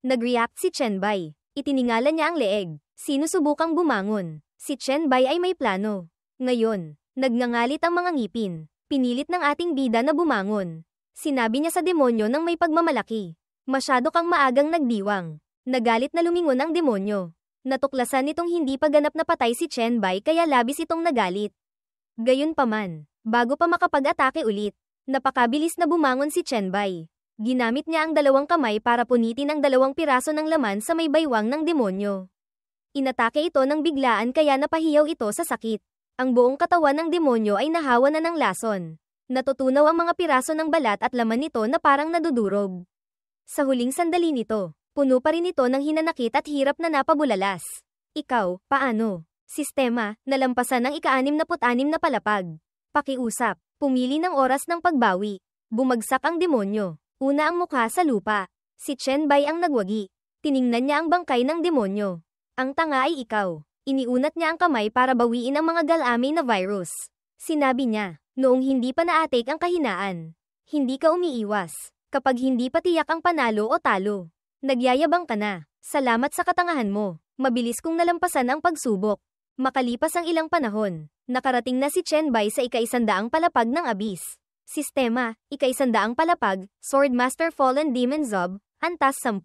Nag-react si Chenbei. Itiningala niya ang leeg. Sinusubukang bumangon. Si Chenbei ay may plano. Ngayon, nagngangalit ang mga ngipin. Pinilit ng ating bida na bumangon. Sinabi niya sa demonyo ng may pagmamalaki. Masyado kang maagang nagdiwang. Nagalit na lumingon ang demonyo. Natuklasan nitong hindi pa ganap na patay si Chenbei kaya labis itong nagalit. Gayunpaman, bago pa makapag-atake ulit, napakabilis na bumangon si Chenbei. Ginamit niya ang dalawang kamay para punitin ang 2 piraso ng laman sa may baywang ng demonyo. Inatake ito ng biglaan kaya napahiyaw ito sa sakit. Ang buong katawan ng demonyo ay nahawa na ng lason. Natutunaw ang mga piraso ng balat at laman nito na parang nadudurog. Sa huling sandali nito, puno pa rin ito ng hinanakit at hirap na napabulalas. Ikaw, paano? Sistema, nalampasan ng ika-66 na palapag. Pakiusap, pumili ng oras ng pagbawi. Bumagsak ang demonyo. Una ang mukha sa lupa. Si Chenbei ang nagwagi. Tiningnan niya ang bangkay ng demonyo. Ang tanga ay ikaw. Iniunat niya ang kamay para bawiin ang mga galami na virus. Sinabi niya, noong hindi pa na-atake ang kahinaan. Hindi ka umiiwas. Kapag hindi pa tiyak ang panalo o talo. Nagyayabang ka na. Salamat sa katangahan mo. Mabilis kong nalampasan ang pagsubok. Makalipas ang ilang panahon, nakarating na si Chenbei sa ika-100 palapag ng Abyss. Sistema, ika-100 palapag, Swordmaster Fallen Demon Zob, antas 10.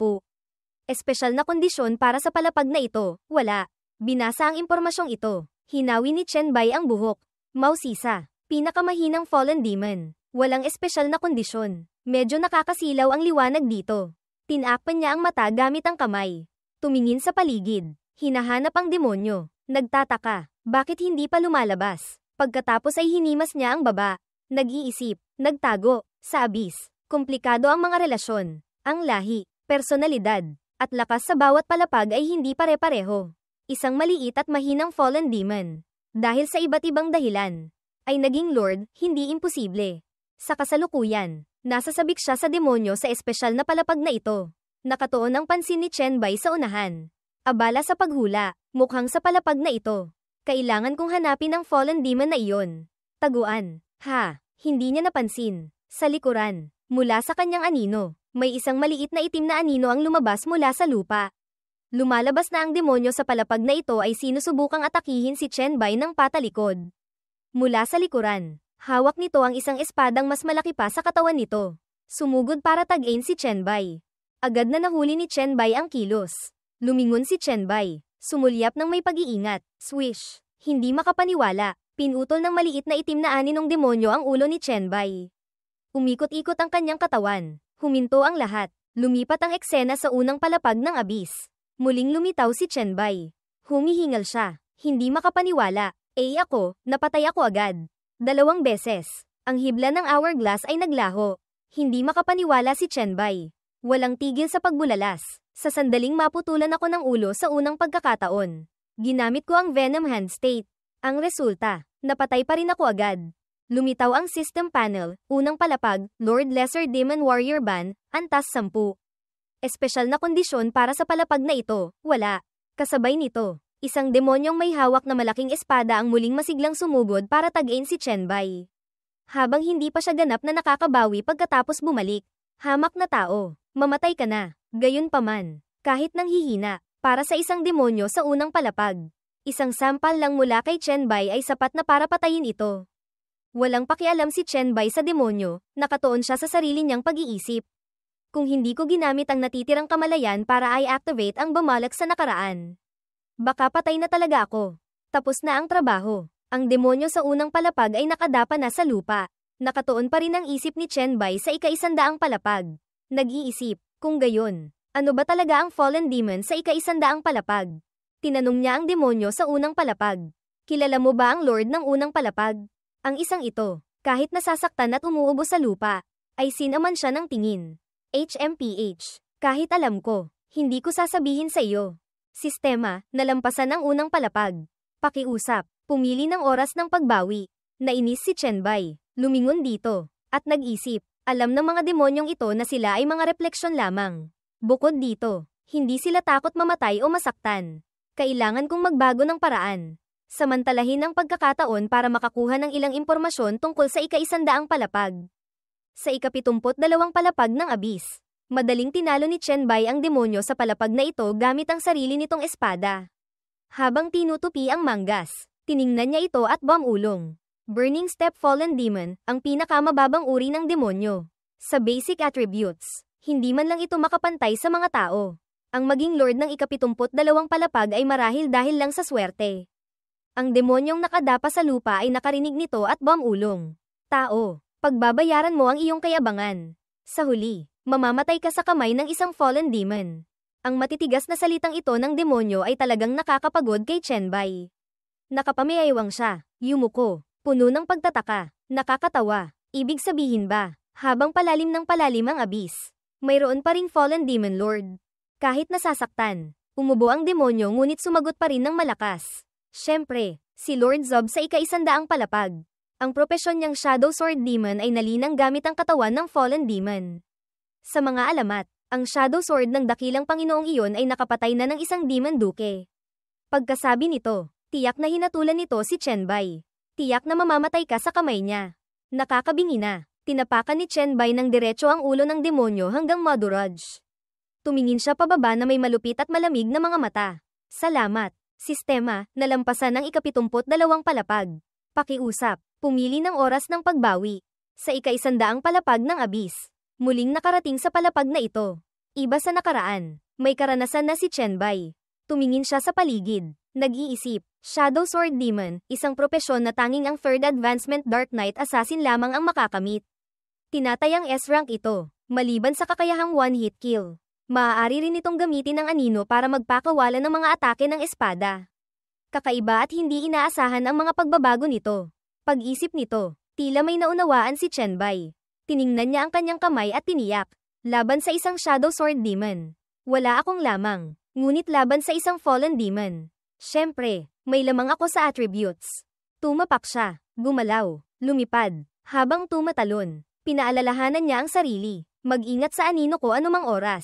Espesyal na kondisyon para sa palapag na ito, wala. Binasa ang impormasyong ito. Hinawi ni Chenbei ang buhok. Mausisa, pinakamahinang Fallen Demon. Walang espesyal na kondisyon. Medyo nakakasilaw ang liwanag dito. Tinakpan niya ang mata gamit ang kamay. Tumingin sa paligid. Hinahanap ang demonyo. Nagtataka, bakit hindi pa lumalabas? Pagkatapos ay hinimas niya ang baba. Nag-iisip, nagtago, sa Abyss. Komplikado ang mga relasyon, ang lahi, personalidad, at lakas sa bawat palapag ay hindi pare-pareho. Isang maliit at mahinang fallen demon. Dahil sa iba't ibang dahilan, ay naging lord, hindi imposible. Sa kasalukuyan, nasasabik siya sa demonyo sa espesyal na palapag na ito. Nakatuon ang pansin ni Chenbei sa unahan. Abala sa paghula, mukhang sa palapag na ito. Kailangan kong hanapin ang fallen demon na iyon. Taguan. Ha, hindi niya napansin. Sa likuran, mula sa kanyang anino, may isang maliit na itim na anino ang lumabas mula sa lupa. Lumalabas na ang demonyo sa palapag na ito ay sinusubukang atakihin si Chenbei ng patalikod. Mula sa likuran, hawak nito ang isang espadang mas malaki pa sa katawan nito. Sumugod para tag-ain si Chenbei. Agad na nahuli ni Chenbei ang kilos. Lumingon si Chenbei. Sumulyap ng may pag-iingat. Swish. Hindi makapaniwala. Pinutol ng maliit na itim na aninong demonyo ang ulo ni Chenbei. Umikot-ikot ang kanyang katawan. Huminto ang lahat. Lumipat ang eksena sa unang palapag ng Abyss. Muling lumitaw si Chenbei. Humihingal siya. Hindi makapaniwala. Ako, napatay ako agad. 2 beses. Ang hibla ng hourglass ay naglaho. Hindi makapaniwala si Chenbei. Walang tigil sa pagbulalas. Sa sandaling maputulan ako ng ulo sa unang pagkakataon. Ginamit ko ang Venom Hand State. Ang resulta, napatay pa rin ako agad. Lumitaw ang system panel, unang palapag, Lord Lesser Demon Warrior Ban, antas 10. Espesyal na kondisyon para sa palapag na ito, wala. Kasabay nito, isang demonyong may hawak na malaking espada ang muling masiglang sumugod para tag-ain si Chenbei. Habang hindi pa siya ganap na nakakabawi pagkatapos bumalik, hamak na tao, mamatay ka na. Gayunpaman, kahit nanghihina, para sa isang demonyo sa unang palapag. Isang sampal lang mula kay Chenbei ay sapat na para patayin ito. Walang pakialam si Chenbei sa demonyo, nakatuon siya sa sarili niyang pag-iisip. Kung hindi ko ginamit ang natitirang kamalayan para i-activate ang bumalak sa nakaraan, baka patay na talaga ako. Tapos na ang trabaho. Ang demonyo sa unang palapag ay nakadapa na sa lupa. Nakatuon pa rin ang isip ni Chenbei sa ika-100 palapag. Nag-iisip, kung gayon, ano ba talaga ang fallen demon sa ika-100 palapag? Tinanong niya ang demonyo sa unang palapag. Kilala mo ba ang Lord ng unang palapag? Ang isang ito, kahit nasasaktan at umuubo sa lupa, ay sinaman siya ng tingin. HMPH. Kahit alam ko, hindi ko sasabihin sa iyo. Sistema, nalampasan ang unang palapag. Pakiusap, pumili ng oras ng pagbawi. Nainis si Chenbei. Lumingon dito. At nag-isip, alam ng mga demonyong ito na sila ay mga refleksyon lamang. Bukod dito, hindi sila takot mamatay o masaktan. Kailangan kong magbago ng paraan. Samantalahin ang pagkakataon para makakuha ng ilang impormasyon tungkol sa ika-100 palapag. Sa ika-72 palapag ng Abyss, Madaling tinalo ni Chen Bai ang demonyo sa palapag na ito gamit ang sarili nitong espada. Habang tinutupi ang Mangas, tiningnan niya ito at bumulong. Burning Step Fallen Demon, ang pinakamababang uri ng demonyo. Sa basic attributes, hindi man lang ito makapantay sa mga tao. Ang maging lord ng ika-72 palapag ay marahil dahil lang sa swerte. Ang demonyong nakadapa sa lupa ay nakarinig nito at bumulong. Tao, pagbabayaran mo ang iyong kayabangan. Sa huli, mamamatay ka sa kamay ng isang fallen demon. Ang matitigas na salitang ito ng demonyo ay talagang nakakapagod kay Chen Bai. Nakapamiaywang siya, yumuko, puno ng pagtataka, nakakatawa. Ibig sabihin ba, habang palalim ng palalim ang abyss, mayroon pa ring fallen demon lord. Kahit nasasaktan, umubo ang demonyo ngunit sumagot pa rin ng malakas. Siyempre, si Lord Zob sa ika-100 palapag. Ang propesyon niyang Shadow Sword Demon ay nalinang gamit ang katawan ng fallen demon. Sa mga alamat, ang Shadow Sword ng dakilang Panginoong iyon ay nakapatay na ng isang demon duke. Pagkasabi nito, tiyak na hinatulan nito si Chen Bai. Tiyak na mamamatay ka sa kamay niya. Nakakabingi na. Tinapakan ni Chen Bai ng diretso ang ulo ng demonyo hanggang madurage. Tumingin siya pababa na may malupit at malamig na mga mata. Salamat. Sistema, nalampasan ng ika-72 palapag. Pakiusap, pumili ng oras ng pagbawi. Sa ika-100 palapag ng abyss, muling nakarating sa palapag na ito. Iba sa nakaraan, may karanasan na si Chen Bai. Tumingin siya sa paligid, nag-iisip. Shadow Sword Demon, isang propesyon na tanging ang 3rd Advancement Dark Knight Assassin lamang ang makakamit. Tinatayang S-rank ito, maliban sa kakayahang one-hit kill. Maaari rin itong gamitin ng anino para magpakawala ng mga atake ng espada. Kakaiba at hindi inaasahan ang mga pagbabago nito. Pag-isip nito, tila may naunawaan si Chen Bai. Tiningnan niya ang kanyang kamay at tiniyak. Laban sa isang Shadow Sword Demon. Wala akong lamang, ngunit laban sa isang Fallen Demon. Siyempre, may lamang ako sa attributes. Tumapak siya, gumalaw, lumipad, habang tumatalon. Pinaalalahanan niya ang sarili. Mag-ingat sa anino ko anumang oras.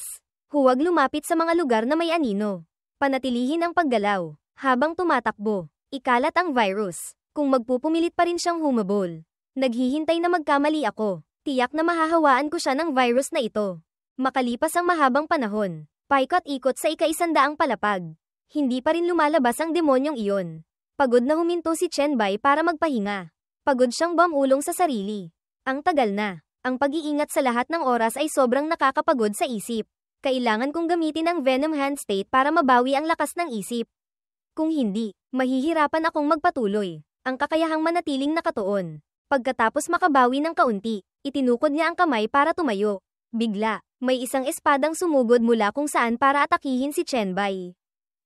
Huwag lumapit sa mga lugar na may anino. Panatilihin ang paggalaw. Habang tumatakbo, ikalat ang virus. Kung magpupumilit pa rin siyang humabol. Naghihintay na magkamali ako. Tiyak na mahahawaan ko siya ng virus na ito. Makalipas ang mahabang panahon, paikot-ikot sa ika-100 palapag. Hindi pa rin lumalabas ang demonyong iyon. Pagod na huminto si Chen Bai para magpahinga. Pagod siyang bumulong sa sarili. Ang tagal na. Ang pag-iingat sa lahat ng oras ay sobrang nakakapagod sa isip. Kailangan kong gamitin ang Venom Hand State para mabawi ang lakas ng isip. Kung hindi, mahihirapan akong magpatuloy. Ang kakayahang manatiling nakatuon. Pagkatapos makabawi ng kaunti, itinukod niya ang kamay para tumayo. Bigla, may isang espadang sumugod mula kung saan para atakihin si Chen Bai.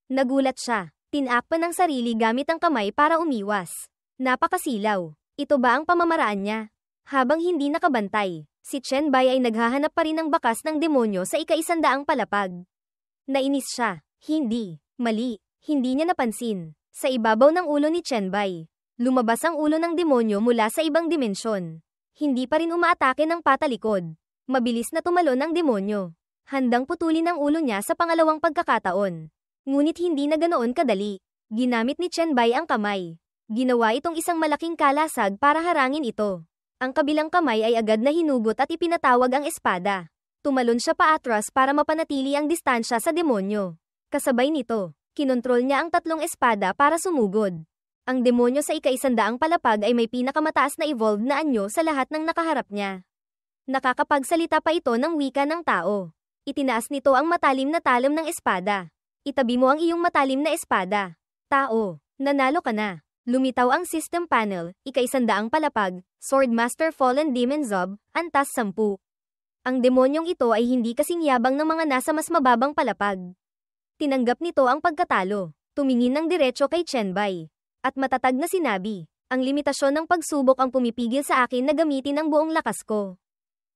Nagulat siya. Tinakpan ng sarili gamit ang kamay para umiwas. Napakasilaw. Ito ba ang pamamaraan niya? Habang hindi nakabantay, si Chen Bai ay naghahanap pa rin ng bakas ng demonyo sa ika-100 palapag. Nainis siya. Hindi. Mali. Hindi niya napansin. Sa ibabaw ng ulo ni Chen Bai, lumabas ang ulo ng demonyo mula sa ibang dimensyon. Hindi pa rin umaatake ng patalikod. Mabilis na tumalon ang demonyo. Handang putulin ang ulo niya sa pangalawang pagkakataon. Ngunit hindi na ganoon kadali. Ginamit ni Chen Bai ang kamay. Ginawa itong isang malaking kalasag para harangin ito. Ang kabilang kamay ay agad na hinugot at ipinatawag ang espada. Tumalon siya paatras para mapanatili ang distansya sa demonyo. Kasabay nito, kinontrol niya ang 3 espada para sumugod. Ang demonyo sa ika-100 palapag ay may pinakamataas na evolved na anyo sa lahat ng nakaharap niya. Nakakapagsalita pa ito ng wika ng tao. Itinaas nito ang matalim na talam ng espada. Itabi mo ang iyong matalim na espada. Tao, nanalo ka na. Lumitaw ang system panel, ika-100 palapag, Swordmaster Fallen Demon Zob, antas 10. Ang demonyong ito ay hindi kasing yabang ng mga nasa mas mababang palapag. Tinanggap nito ang pagkatalo, tumingin ng diretso kay Chen Bai. At matatag na sinabi, ang limitasyon ng pagsubok ang pumipigil sa akin na gamitin ang buong lakas ko.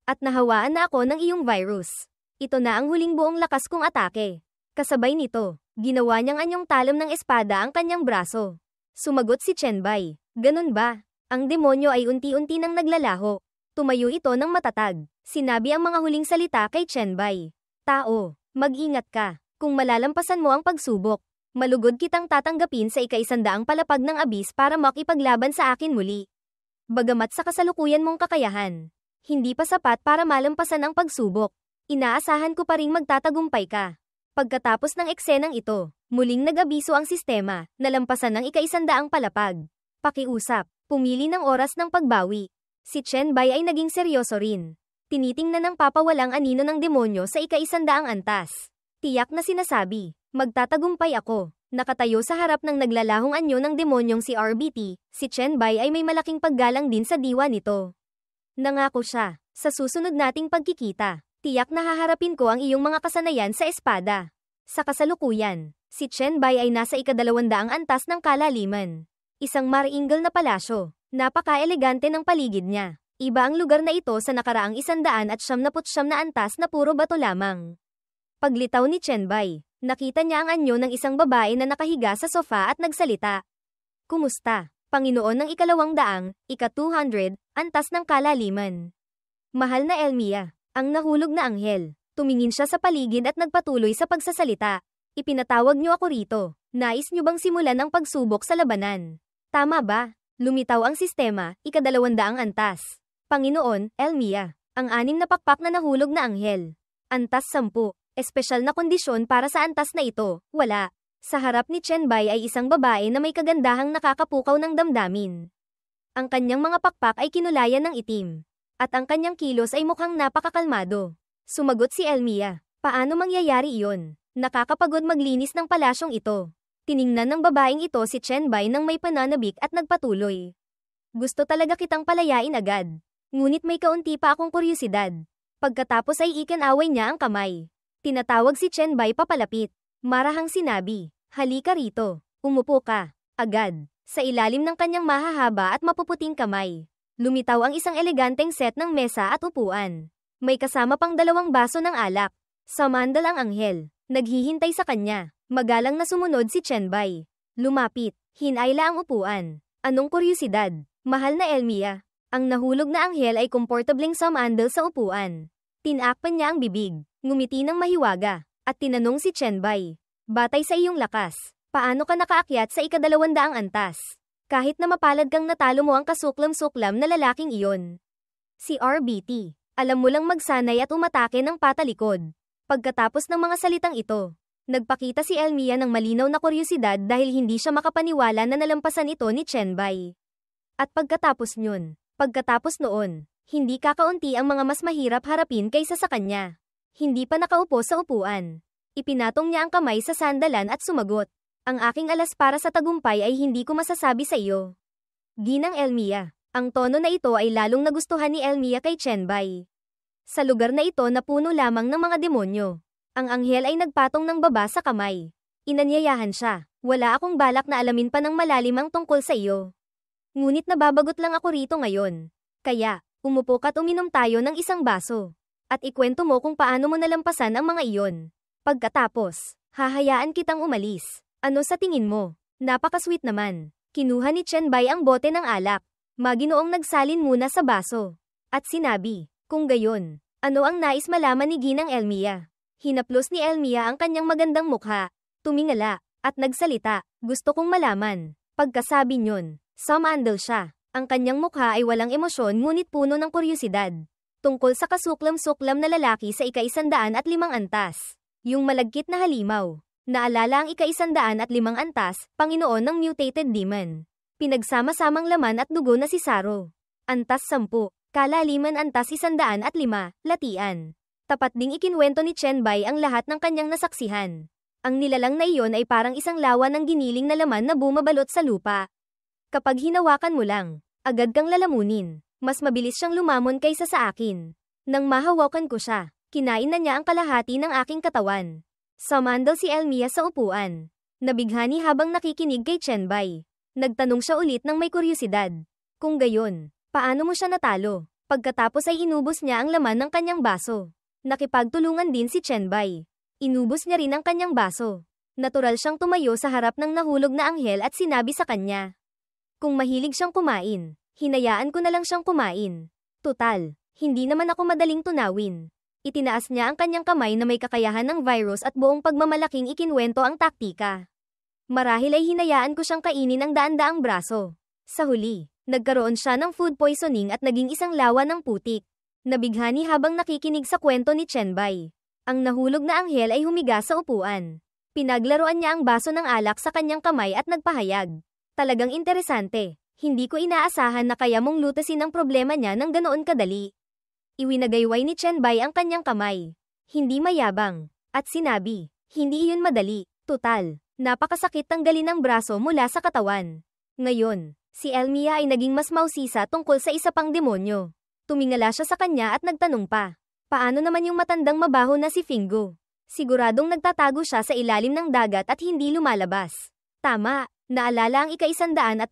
At nahawaan na ako ng iyong virus. Ito na ang huling buong lakas kong atake. Kasabay nito, ginawa niyang anyong talam ng espada ang kanyang braso. Sumagot si Chen Bai, ganun ba? Ang demonyo ay unti-unti nang naglalaho. Tumayo ito ng matatag. Sinabi ang mga huling salita kay Chen Bai. Tao, mag-ingat ka. Kung malalampasan mo ang pagsubok, malugod kitang tatanggapin sa ika-100 palapag ng abyss para makipaglaban sa akin muli. Bagamat sa kasalukuyan mong kakayahan, hindi pa sapat para malampasan ang pagsubok. Inaasahan ko pa ring magtatagumpay ka. Pagkatapos ng eksenang ito, muling nag-abiso ang sistema, nalampasan ng ika-100 palapag. Pakiusap, pumili ng oras ng pagbawi. Si Chen Bai ay naging seryoso rin. Tinitingnan ng papawalang anino ng demonyo sa ika-100 antas. Tiyak na sinasabi, magtatagumpay ako. Nakatayo sa harap ng naglalahong anyo ng demonyong si RBT, si Chen Bai ay may malaking paggalang din sa diwa nito. Nangako siya, sa susunod nating pagkikita, tiyak na haharapin ko ang iyong mga kasanayan sa espada. Sa kasalukuyan, si Chen Bai ay nasa ika-200 antas ng kalaliman. Isang mariingal na palasyo, napaka-elegante ng paligid niya. Iba ang lugar na ito sa nakaraang 179 na antas na puro bato lamang. Paglitaw ni Chen Bai, nakita niya ang anyo ng isang babae na nakahiga sa sofa at nagsalita. Kumusta, Panginoon ng ika-200, ika-200, antas ng kalaliman? Mahal na Elmia, ang nahulog na anghel. Tumingin siya sa paligid at nagpatuloy sa pagsasalita. Ipinatawag niyo ako rito. Nais niyo bang simulan ang pagsubok sa labanan? Tama ba? Lumitaw ang sistema, ika-200 antas. Panginoon, Elmia, ang 6 na pakpak na nahulog na anghel. Antas 10. Espesyal na kondisyon para sa antas na ito, wala. Sa harap ni Chen Bai ay isang babae na may kagandahang nakakapukaw ng damdamin. Ang kanyang mga pakpak ay kinulayan ng itim. At ang kanyang kilos ay mukhang napakakalmado. Sumagot si Elmia, paano mangyayari iyon? Nakakapagod maglinis ng palasyong ito. Tiningnan ng babaeng ito si Chen Bai nang may pananabik at nagpatuloy. Gusto talaga kitang palayain agad. Ngunit may kaunti pa akong kuryosidad. Pagkatapos ay ikinaway niya ang kamay. Tinatawag si Chen Bai papalapit. Marahang sinabi, halika rito, umupo ka, agad. Sa ilalim ng kanyang mahahaba at mapuputing kamay, lumitaw ang isang eleganteng set ng mesa at upuan. May kasama pang 2 baso ng alak. Samandal ang anghel, naghihintay sa kanya. Magalang na sumunod si Chen Bai. Lumapit, hinayla ang upuan. Anong kuryosidad, mahal na Elmia? Ang nahulog na anghel ay komportableng samandal sa upuan. Tinakpan niya ang bibig, ngumiti ng mahiwaga, at tinanong si Chen Bai. Batay sa iyong lakas, paano ka nakaakyat sa ika-200 antas? Kahit na mapalad kang natalo mo ang kasuklam-suklam na lalaking iyon. Si RBT, alam mo lang magsanay at umatake ng patalikod. Pagkatapos ng mga salitang ito, nagpakita si Elmia ng malinaw na kuryosidad dahil hindi siya makapaniwala na nalampasan ito ni Chen Bai. At pagkatapos noon, hindi kakaunti ang mga mas mahirap harapin kaysa sa kanya. Hindi pa nakaupo sa upuan. Ipinatong niya ang kamay sa sandalan at sumagot. Ang aking alas para sa tagumpay ay hindi ko masasabi sa iyo. Ginang Elmia, ang tono na ito ay lalong nagustuhan ni Elmia kay Chen Bai. Sa lugar na ito na puno lamang ng mga demonyo, ang anghel ay nagpatong ng baba sa kamay. Inanyayahan siya, wala akong balak na alamin pa ng malalim ang tungkol sa iyo. Ngunit nababagot lang ako rito ngayon. Kaya, umupo ka't uminom tayo ng isang baso. At ikwento mo kung paano mo nalampasan ang mga iyon. Pagkatapos, hahayaan kitang umalis. Ano sa tingin mo? Napaka-sweet naman. Kinuha ni Chen Bai ang bote ng alak. Maginoong nagsalin muna sa baso. At sinabi, kung gayon, ano ang nais malaman ni Ginang Elmia? Hinaplos ni Elmia ang kanyang magandang mukha. Tumingala, at nagsalita, gusto kong malaman. Pagkasabi niyon, sumandal siya. Ang kanyang mukha ay walang emosyon ngunit puno ng kuryosidad. Tungkol sa kasuklam-suklam na lalaki sa ika-105 antas. Yung malagkit na halimaw. Naalala ang ika-105 antas, Panginoon ng mutated demon. Pinagsama-samang laman at dugo na si Saro. Antas 10, kalaliman antas 105, latian. Tapat ding ikinwento ni Chen Bai ang lahat ng kanyang nasaksihan. Ang nilalang na iyon ay parang isang lawa ng giniling na laman na bumabalot sa lupa. Kapag hinawakan mo lang, agad kang lalamunin. Mas mabilis siyang lumamon kaysa sa akin. Nang mahawakan ko siya, kinain na niya ang kalahati ng aking katawan. Sumandal si Elmia sa upuan. Nabighani habang nakikinig kay Chen Bai. Nagtanong siya ulit ng may kuryosidad. Kung gayon, paano mo siya natalo? Pagkatapos ay inubos niya ang laman ng kanyang baso. Nakipagtulungan din si Chen Bai. Inubos niya rin ang kanyang baso. Natural siyang tumayo sa harap ng nahulog na anghel at sinabi sa kanya. Kung mahilig siyang kumain, hinayaan ko na lang siyang kumain. Tutal, hindi naman ako madaling tunawin. Itinaas niya ang kanyang kamay na may kakayahan ng virus at buong pagmamalaking ikinwento ang taktika. Marahil ay hinayaan ko siyang kainin ang daan-daang braso. Sa huli, nagkaroon siya ng food poisoning at naging isang lawa ng putik. Nabighani habang nakikinig sa kwento ni Chenbei. Ang nahulog na anghel ay humiga sa upuan. Pinaglaruan niya ang baso ng alak sa kanyang kamay at nagpahayag. Talagang interesante. Hindi ko inaasahan na kaya mong lutasin ang problema niya ng ganoon kadali. Iwinagayway ni Chenbei ang kanyang kamay. Hindi mayabang. At sinabi, hindi iyon madali. Tutal, napakasakit tanggalin ang braso mula sa katawan. Ngayon, si Elmia ay naging mas mausisa tungkol sa isa pang demonyo. Tumingala siya sa kanya at nagtanong pa. Paano naman yung matandang mabaho na si Fingo? Siguradong nagtatago siya sa ilalim ng dagat at hindi lumalabas. Tama, naalala ang ika-136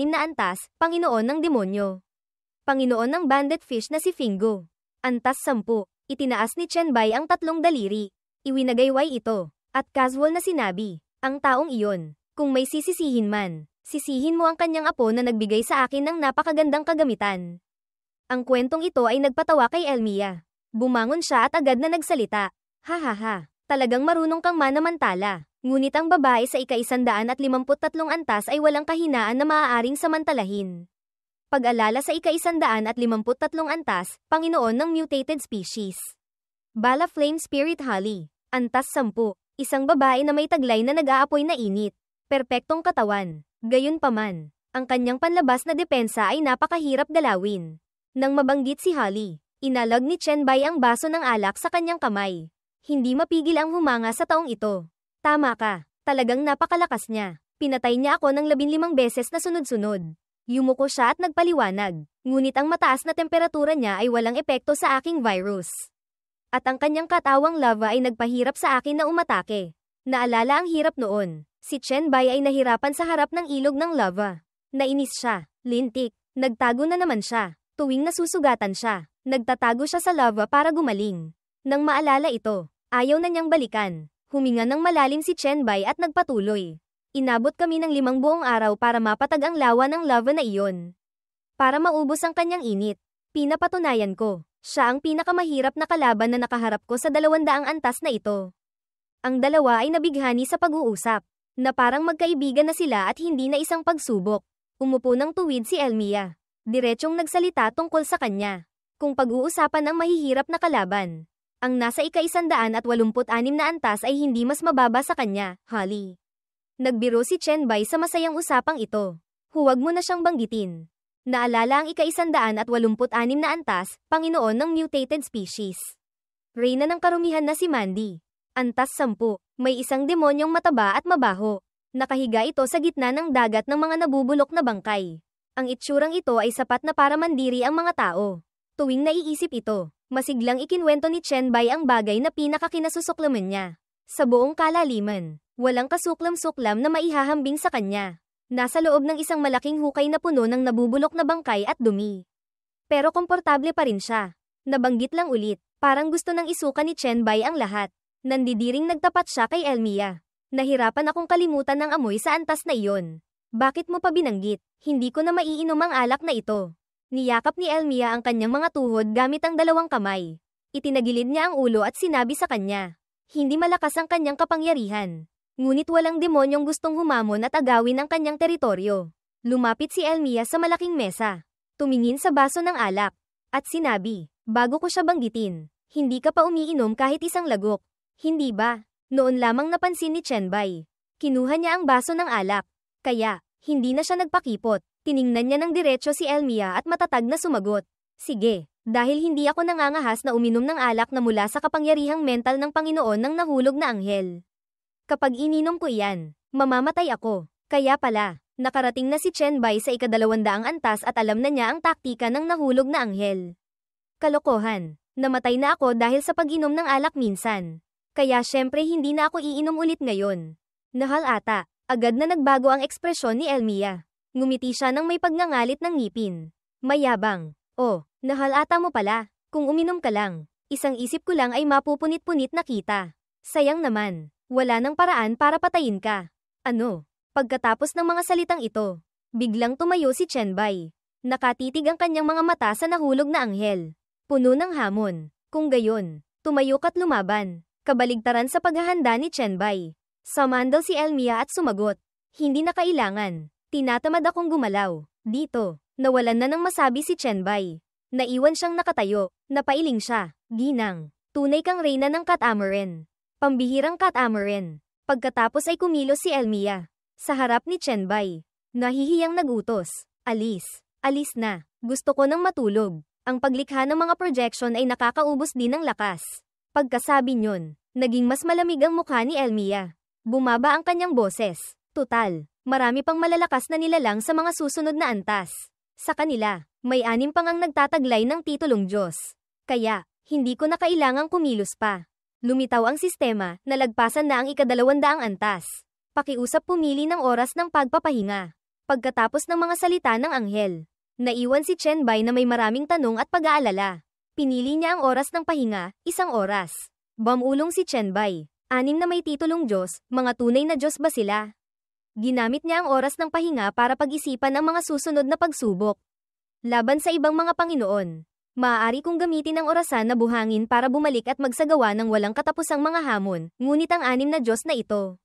na antas, Panginoon ng Demonyo. Panginoon ng bandit fish na si Fingo. Antas 10, itinaas ni Chenbei ang 3 daliri. Iwinagayway ito, at casual na sinabi, ang taong iyon, kung may sisisihin man, sisihin mo ang kanyang apo na nagbigay sa akin ng napakagandang kagamitan. Ang kwentong ito ay nagpatawa kay Elmia. Bumangon siya at agad na nagsalita. Hahaha, talagang marunong kang manamantala. Ngunit ang babae sa ika-153 antas ay walang kahinaan na maaaring samantalahin. Pag-alala sa ika-153 antas, Panginoon ng mutated species. Bala Flame Spirit Holly. Antas 10, isang babae na may taglay na nag-aapoy na init. Perpektong katawan. Gayunpaman, ang kanyang panlabas na depensa ay napakahirap galawin. Nang mabanggit si Holly, inalag ni Chenbei ang baso ng alak sa kanyang kamay. Hindi mapigil ang humanga sa taong ito. Tama ka, talagang napakalakas niya. Pinatay niya ako ng 15 beses na sunod-sunod. Yumuko siya at nagpaliwanag, ngunit ang mataas na temperatura niya ay walang epekto sa aking virus. At ang kanyang katawang lava ay nagpahirap sa akin na umatake. Naalala ang hirap noon. Si Chenbei ay nahirapan sa harap ng ilog ng lava. Nainis siya, lintik, nagtago na naman siya. Tuwing nasusugatan siya, nagtatago siya sa lava para gumaling. Nang maalala ito, ayaw na niyang balikan. Huminga ng malalim si Chenbei at nagpatuloy. Inabot kami ng 5 buong araw para mapatag ang lawa ng lava na iyon. Para maubos ang kanyang init, pinapatunayan ko, siya ang pinakamahirap na kalaban na nakaharap ko sa 200 antas na ito. Ang dalawa ay nabighani sa pag-uusap, na parang magkaibigan na sila at hindi na isang pagsubok. Umupo ng tuwid si Elmia. Diretsyong nagsalita tungkol sa kanya. Kung pag-uusapan ang mahihirap na kalaban, ang nasa ika-186 na antas ay hindi mas mababa sa kanya, Holly. Nagbiro si Chenbei sa masayang usapang ito. Huwag mo na siyang banggitin. Naalala ang ika-186 na antas, Panginoon ng mutated species. Reyna ng karumihan na si Mandy. Antas 10, may isang demonyong mataba at mabaho. Nakahiga ito sa gitna ng dagat ng mga nabubulok na bangkay. Ang itsurang ito ay sapat na para mandiri ang mga tao. Tuwing naiisip ito, masiglang ikinwento ni Chenbei ang bagay na pinakakinasusuklaman niya. Sa buong kalaliman, walang kasuklam-suklam na maihahambing sa kanya. Nasa loob ng isang malaking hukay na puno ng nabubulok na bangkay at dumi. Pero komportable pa rin siya. Nabanggit lang ulit, parang gusto nang isuka ni Chenbei ang lahat. Nandidiring nagtapat siya kay Elmia. Nahirapan akong kalimutan ng amoy sa antas na iyon. Bakit mo pa binanggit? Hindi ko na maiinom ang alak na ito. Niyakap ni Elmia ang kanyang mga tuhod gamit ang 2 kamay. Itinagilid niya ang ulo at sinabi sa kanya. Hindi malakas ang kanyang kapangyarihan. Ngunit walang demonyong gustong humamon at agawin ang kanyang teritoryo. Lumapit si Elmia sa malaking mesa. Tumingin sa baso ng alak. At sinabi, bago ko siya banggitin, hindi ka pa umiinom kahit isang lagok. Hindi ba? Noon lamang napansin ni Chenbei. Kinuha niya ang baso ng alak. Kaya, hindi na siya nagpakipot. Tiningnan niya ng diretsyo si Elmia at matatag na sumagot. Sige, dahil hindi ako nangangahas na uminom ng alak na mula sa kapangyarihang mental ng Panginoon ng nahulog na anghel. Kapag ininom ko iyan, mamamatay ako. Kaya pala, nakarating na si Chenbei sa ika-200 antas at alam na niya ang taktika ng nahulog na anghel. Kalokohan, namatay na ako dahil sa pag-inom ng alak minsan. Kaya syempre hindi na ako iinom ulit ngayon. Nahal ata, agad na nagbago ang ekspresyon ni Elmia. Ngumiti siya ng may pagngangalit ng ngipin. Mayabang. Oh, nahal ata mo pala. Kung uminom ka lang, isang isip ko lang ay mapupunit-punit na kita. Sayang naman, wala nang paraan para patayin ka. Ano? Pagkatapos ng mga salitang ito, biglang tumayo si Chenbei. Nakatitig ang kanyang mga mata sa nahulog na anghel. Puno ng hamon. Kung gayon, tumayo ka't lumaban. Kabaligtaran sa paghahanda ni Chenbei. Sumandal si Elmia at sumagot. Hindi na kailangan. Tinatamad akong gumalaw. Dito, nawalan na ng masabi si Chenbei. Naiwan siyang nakatayo, napailing siya. Ginang, tunay kang reyna ng Catamaran. Pambihirang Catamaran. Pagkatapos ay kumilos si Elmia. Sa harap ni Chenbei. Nahihiyang nagutos. Alis. Alis na. Gusto ko nang matulog. Ang paglikha ng mga projection ay nakakaubos din ng lakas. Pagkasabi nyon, naging mas malamig ang mukha ni Elmia. Bumaba ang kanyang boses. Tutal, marami pang malalakas na nilalang sa mga susunod na antas. Sa kanila, may 6 pang ang nagtataglay ng titulong Diyos. Kaya, hindi ko na kailangang kumilos pa. Lumitaw ang sistema, nalagpasan na ang 200 antas. Pakiusap pumili ng oras ng pagpapahinga. Pagkatapos ng mga salita ng anghel, naiwan si Chenbei na may maraming tanong at pag-aalala. Pinili niya ang oras ng pahinga, 1 oras. Bumulong si Chenbei. 6 na may titulong Diyos, mga tunay na Diyos ba sila? Ginamit niya ang oras ng pahinga para pag-isipan ang mga susunod na pagsubok. Laban sa ibang mga Panginoon. Maaari kong gamitin ang orasan na buhangin para bumalik at magsagawa ng walang katapusang mga hamon, ngunit ang 6 na Diyos na ito.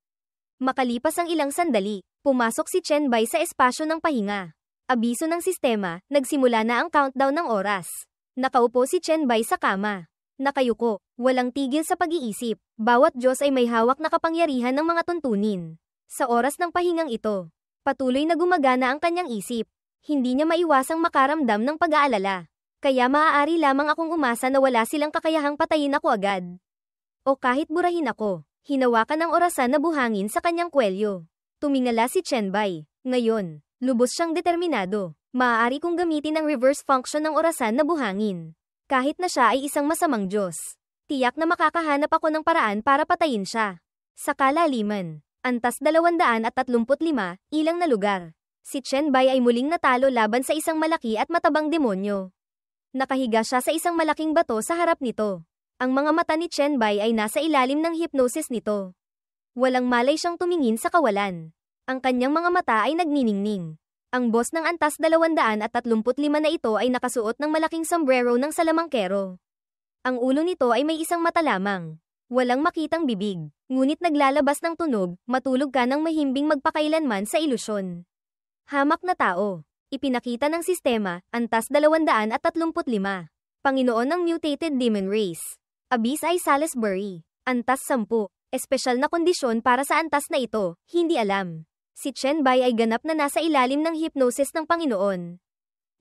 Makalipas ang ilang sandali, pumasok si Chenbei sa espasyo ng pahinga. Abiso ng sistema, nagsimula na ang countdown ng oras. Nakaupo si Chenbei sa kama. Nakayuko, walang tigil sa pag-iisip. Bawat Diyos ay may hawak na kapangyarihan ng mga tuntunin. Sa oras ng pahingang ito, patuloy na gumagana ang kanyang isip. Hindi niya maiwasang makaramdam ng pag-aalala. Kaya maaari lamang akong umasa na wala silang kakayahang patayin ako agad. O kahit burahin ako, hinawakan ang orasan na buhangin sa kanyang kwelyo. Tumingala si Chenbei. Ngayon, lubos siyang determinado. Maaari kong gamitin ang reverse function ng orasan na buhangin. Kahit na siya ay isang masamang Diyos. Tiyak na makakahanap ako ng paraan para patayin siya. Sa kalaliman. Antas 235, ilang na lugar. Si Chenbei ay muling natalo laban sa isang malaki at matabang demonyo. Nakahiga siya sa isang malaking bato sa harap nito. Ang mga mata ni Chenbei ay nasa ilalim ng hypnosis nito. Walang malay siyang tumingin sa kawalan. Ang kanyang mga mata ay nagniningning. Ang boss ng antas 235 na ito ay nakasuot ng malaking sombrero ng salamangkero. Ang ulo nito ay may isang mata lamang. Walang makitang bibig, ngunit naglalabas ng tunog, matulog ka ng mahimbing magpakailanman sa ilusyon. Hamak na tao. Ipinakita ng sistema, antas 235. Panginoon ng mutated demon race. Abyss ay Salisbury. Antas 10. Espesyal na kondisyon para sa antas na ito, hindi alam. Si Chenbei ay ganap na nasa ilalim ng hypnosis ng Panginoon.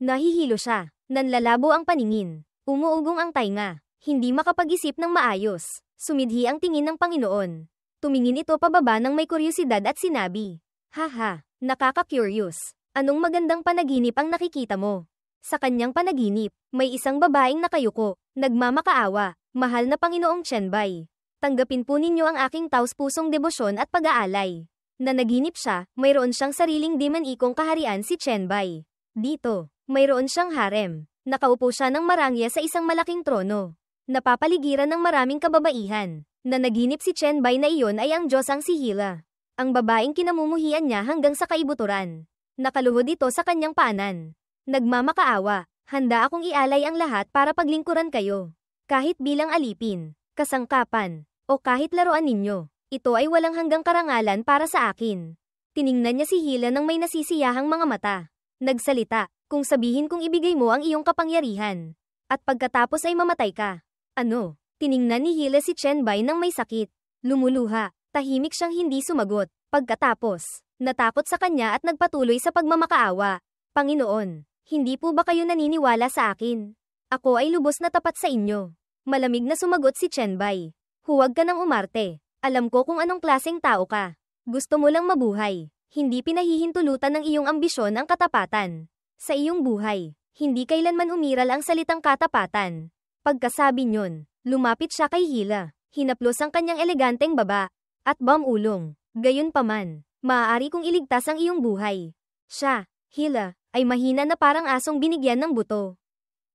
Nahihilo siya. Nanlalabo ang paningin. Umuugong ang tainga. Hindi makapag-isip ng maayos. Sumidhi ang tingin ng Panginoon. Tumingin ito pababa ng may kuryosidad at sinabi, "Haha, nakaka-curious. Anong magandang panaginip ang nakikita mo?" Sa kanyang panaginip, may isang babaeng nakayuko, nagmamakaawa, "Mahal na Panginoong Chenbei. Tanggapin po ninyo ang aking taus-pusong debosyon at pag-aalay." Nanaginip siya, mayroon siyang sariling demon-ikong kaharian si Chenbei. Dito, mayroon siyang harem. Nakaupo siya ng marangya sa isang malaking trono. Napapaligiran ng maraming kababaihan. Nanaginip si Chenbei na iyon ay ang Diyos ang si Hila. Ang babaeng kinamumuhian niya hanggang sa kaibuturan. Nakaluhod ito sa kanyang paanan. Nagmamakaawa, "Handa akong ialay ang lahat para paglingkuran kayo. Kahit bilang alipin, kasangkapan, o kahit laruan ninyo. Ito ay walang hanggang karangalan para sa akin." Tiningnan niya si Hila ng may nasisiyahang mga mata. Nagsalita, "Kung sabihin kong ibigay mo ang iyong kapangyarihan, at pagkatapos ay mamatay ka." Ano? Tiningnan ni Hila si Chenbei ng may sakit. Lumuluha. Tahimik siyang hindi sumagot. Pagkatapos, natakot sa kanya at nagpatuloy sa pagmamakaawa. "Panginoon, hindi po ba kayo naniniwala sa akin? Ako ay lubos na tapat sa inyo." Malamig na sumagot si Chenbei. "Huwag ka nang umarte. Alam ko kung anong klaseng tao ka. Gusto mo lang mabuhay. Hindi pinahihintulutan ng iyong ambisyon ang katapatan. Sa iyong buhay, hindi kailanman umiral ang salitang katapatan." Pagkasabi nyon, lumapit siya kay Hila. Hinaplos ang kanyang eleganteng baba. At bumulong. "Gayunpaman, maaari kong iligtas ang iyong buhay." Siya, Hila, ay mahina na parang asong binigyan ng buto.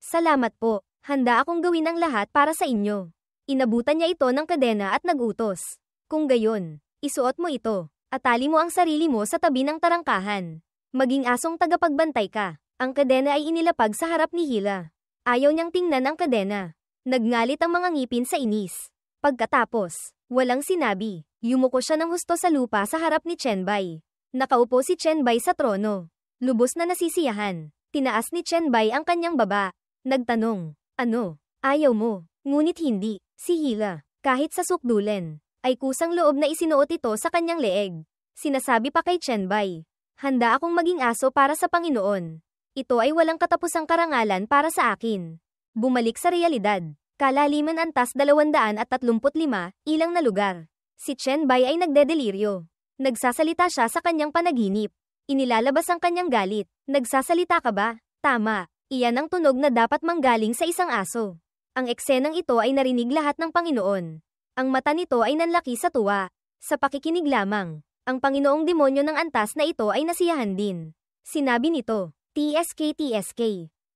"Salamat po, handa akong gawin ang lahat para sa inyo." Inabutan niya ito ng kadena at nagutos. "Kung gayon, isuot mo ito. Atali mo ang sarili mo sa tabi ng tarangkahan. Maging asong tagapagbantay ka." Ang kadena ay inilapag sa harap ni Hila. Ayaw niyang tingnan ang kadena. Nagngalit ang mga ngipin sa inis. Pagkatapos, walang sinabi, yumuko siya ng husto sa lupa sa harap ni Chenbei. Nakaupo si Chenbei sa trono. Lubos na nasisiyahan. Tinaas ni Chenbei ang kanyang baba. Nagtanong, ano? Ayaw mo? Ngunit hindi, si Hila, kahit sa sukdulen, ay kusang loob na isinuot ito sa kanyang leeg. Sinasabi pa kay Chenbei, handa akong maging aso para sa Panginoon. Ito ay walang katapusang karangalan para sa akin. Bumalik sa realidad. Kalaliman antas 235, ilang na lugar. Si Chenbei ay nagdedeliryo. Nagsasalita siya sa kanyang panaginip. Inilalabas ang kanyang galit. Nagsasalita ka ba? Tama. Iyan ang tunog na dapat manggaling sa isang aso. Ang eksenang ito ay narinig lahat ng Panginoon. Ang mata nito ay nanlaki sa tuwa. Sa pakikinig lamang, ang Panginoong demonyo ng antas na ito ay nasiyahan din. Sinabi nito, TSK.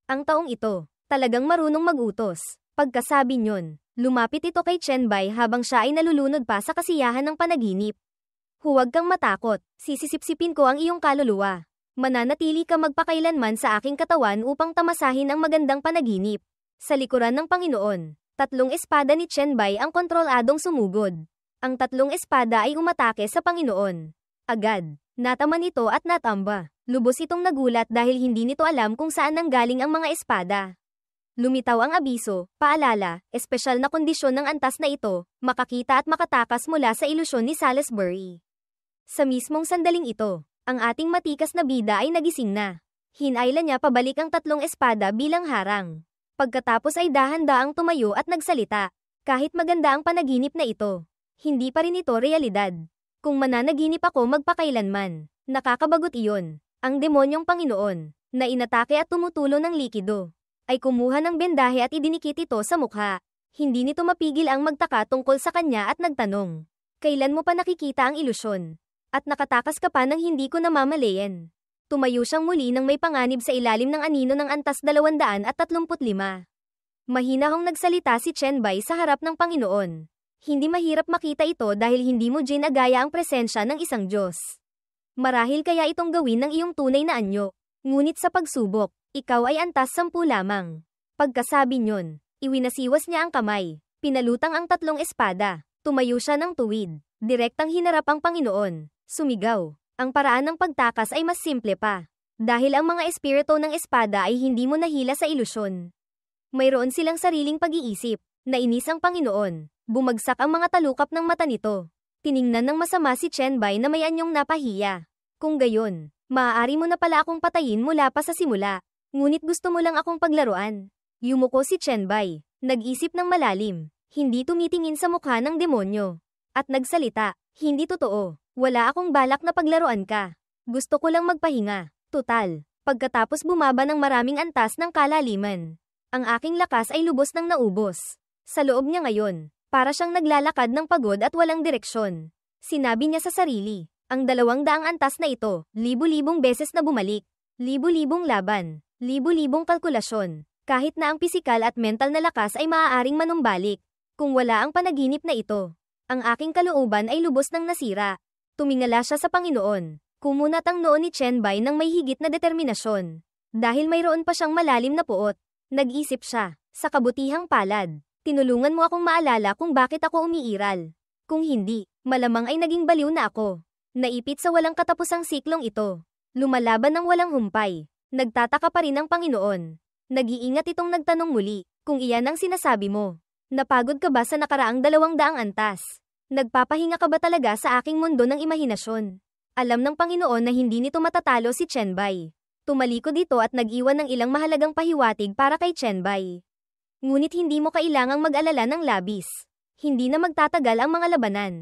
Ang taong ito, talagang marunong mag-utos. Pagkasabi nyon, lumapit ito kay Chenbei habang siya ay nalulunod pa sa kasiyahan ng panaginip. Huwag kang matakot, sisisipsipin ko ang iyong kaluluwa. Mananatili ka magpakailanman sa aking katawan upang tamasahin ang magandang panaginip. Sa likuran ng Panginoon, 3 espada ni Chenbei ang kontroladong sumugod. Ang 3 espada ay umatake sa Panginoon. Agad, nataman ito at natamba. Lubos itong nagulat dahil hindi nito alam kung saan nanggaling ang mga espada. Lumitaw ang abiso, paalala, espesyal na kondisyon ng antas na ito, makakita at makatakas mula sa ilusyon ni Salisbury. Sa mismong sandaling ito, ang ating matikas na bida ay nagising na. Hinayla niya pabalik ang 3 espada bilang harang. Pagkatapos ay dahan-daang tumayo at nagsalita. Kahit maganda ang panaginip na ito, hindi pa rin ito realidad. Kung mananaginip ako magpakailanman, nakakabagot iyon. Ang demonyong Panginoon, na inatake at tumutulo ng likido, ay kumuha ng bendahe at idinikit ito sa mukha. Hindi nito mapigil ang magtaka tungkol sa kanya at nagtanong, kailan mo pa nakikita ang ilusyon? At nakatakas ka pa nang hindi ko namamalayan. Tumayo siyang muli nang may panganib sa ilalim ng anino ng antas 235. Mahinahong nagsalita si Chenbei sa harap ng Panginoon. Hindi mahirap makita ito dahil hindi mo ginagaya ang presensya ng isang Diyos. Marahil kaya itong gawin ng iyong tunay na anyo. Ngunit sa pagsubok, ikaw ay antas 10 lamang. Pagkasabi nyon, iwinasiwas niya ang kamay. Pinalutang ang 3 espada. Tumayo siya ng tuwid. Direktang hinarap ang Panginoon. Sumigaw. Ang paraan ng pagtakas ay mas simple pa. Dahil ang mga espiritu ng espada ay hindi mo nahila sa ilusyon. Mayroon silang sariling pag-iisip. Nainis ang Panginoon. Bumagsak ang mga talukap ng mata nito. Tiningnan ng masama si Chenbei na may anyong napahiya. Kung gayon, maaari mo na pala akong patayin mula pa sa simula. Ngunit gusto mo lang akong paglaruan. Yumuko si Chenbei. Nag-isip ng malalim. Hindi tumitingin sa mukha ng demonyo. At nagsalita, hindi totoo. Wala akong balak na paglaruan ka. Gusto ko lang magpahinga. Tutal. Pagkatapos bumaba ng maraming antas ng kalaliman. Ang aking lakas ay lubos nang naubos. Sa loob niya ngayon, para siyang naglalakad ng pagod at walang direksyon. Sinabi niya sa sarili, ang 200 antas na ito, libu-libong beses na bumalik. Libu-libong laban. Libu-libong kalkulasyon. Kahit na ang pisikal at mental na lakas ay maaaring manumbalik. Kung wala ang panaginip na ito, ang aking kalooban ay lubos nang nasira. Tumingala siya sa Panginoon. Kumunat ang noo ni Chenbei nang may higit na determinasyon. Dahil mayroon pa siyang malalim na puot. Nag-isip siya, sa kabutihang palad. Tinulungan mo akong maalala kung bakit ako umiiral. Kung hindi, malamang ay naging baliw na ako. Naipit sa walang katapusang siklong ito. Lumalaban ng walang humpay. Nagtataka pa rin ang Panginoon. Nag-iingat itong nagtanong muli, kung iyan ang sinasabi mo. Napagod ka ba sa nakaraang 200 antas? Nagpapahinga ka ba talaga sa aking mundo ng imahinasyon? Alam ng Panginoon na hindi nito matatalo si Chenbei. Tumalikod dito at nag-iwan ng ilang mahalagang pahiwatig para kay Chenbei. Ngunit hindi mo kailangang mag-alala ng labis. Hindi na magtatagal ang mga labanan.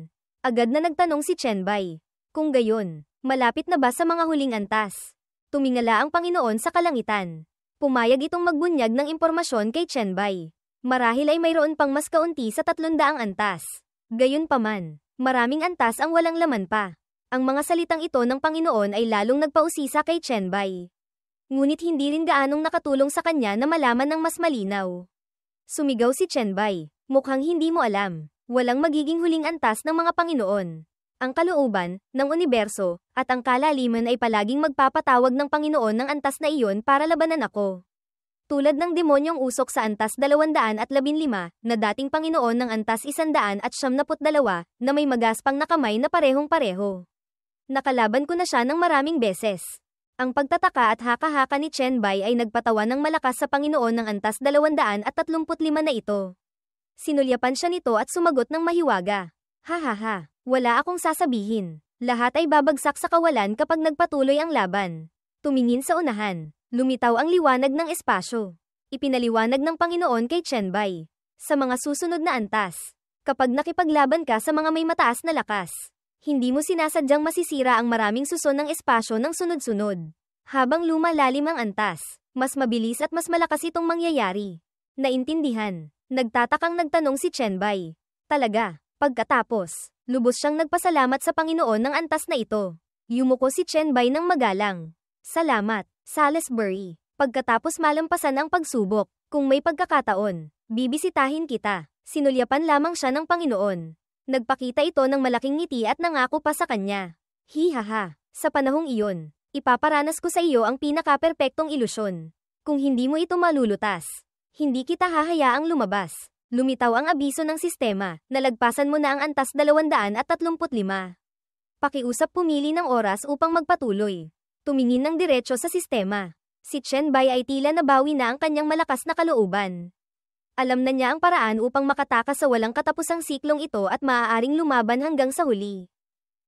Agad na nagtanong si Chenbei. Kung gayon, malapit na ba sa mga huling antas? Tumingala ang Panginoon sa kalangitan. Pumayag itong magbunyag ng impormasyon kay Chenbei. Marahil ay mayroon pang mas kaunti sa 300 antas. Gayunpaman, maraming antas ang walang laman pa. Ang mga salitang ito ng Panginoon ay lalong nagpausisa kay Chenbei. Ngunit hindi rin gaanong nakatulong sa kanya na malaman ng mas malinaw. Sumigaw si Chenbei, mukhang hindi mo alam. Walang magiging huling antas ng mga Panginoon. Ang kalooban, ng universo, at ang kalaliman ay palaging magpapatawag ng Panginoon ng antas na iyon para labanan ako. Tulad ng demonyong usok sa antas 215 na dating Panginoon ng antas 172 na may magaspang na kamay na parehong-pareho. Nakalaban ko na siya ng maraming beses. Ang pagtataka at haka-haka ni Chen Bai ay nagpatawan ng malakas sa Panginoon ng Antas 235 na ito. Sinulyapan siya nito at sumagot ng mahiwaga. Hahaha, wala akong sasabihin. Lahat ay babagsak sa kawalan kapag nagpatuloy ang laban. Tumingin sa unahan. Lumitaw ang liwanag ng espasyo. Ipinaliwanag ng Panginoon kay Chen Bai. Sa mga susunod na antas, kapag nakipaglaban ka sa mga may mataas na lakas, hindi mo sinasadyang masisira ang maraming suson ng espasyo ng sunod-sunod. Habang lumalalim ang antas, mas mabilis at mas malakas itong mangyayari. Naintindihan. Nagtatakang nagtanong si Chen Bai. Talaga. Pagkatapos, lubos siyang nagpasalamat sa Panginoon ng antas na ito. Yumuko si Chen Bai ng magalang. Salamat, Salisbury. Pagkatapos malampasan ang pagsubok, kung may pagkakataon, bibisitahin kita. Sinulyapan lamang siya ng Panginoon. Nagpakita ito ng malaking ngiti at nangako pa sa kanya. Hihaha, sa panahong iyon, ipaparanas ko sa iyo ang pinaka-perpektong ilusyon. Kung hindi mo ito malulutas, hindi kita hahayaang lumabas. Lumitaw ang abiso ng sistema, nalagpasan mo na ang Antas 235. Pakiusap pumili ng oras upang magpatuloy. Tumingin ng diretso sa sistema. Si Chen Bai ay tila nabawi na ang kanyang malakas na kalooban. Alam na niya ang paraan upang makatakas sa walang katapusang siklong ito at maaaring lumaban hanggang sa huli.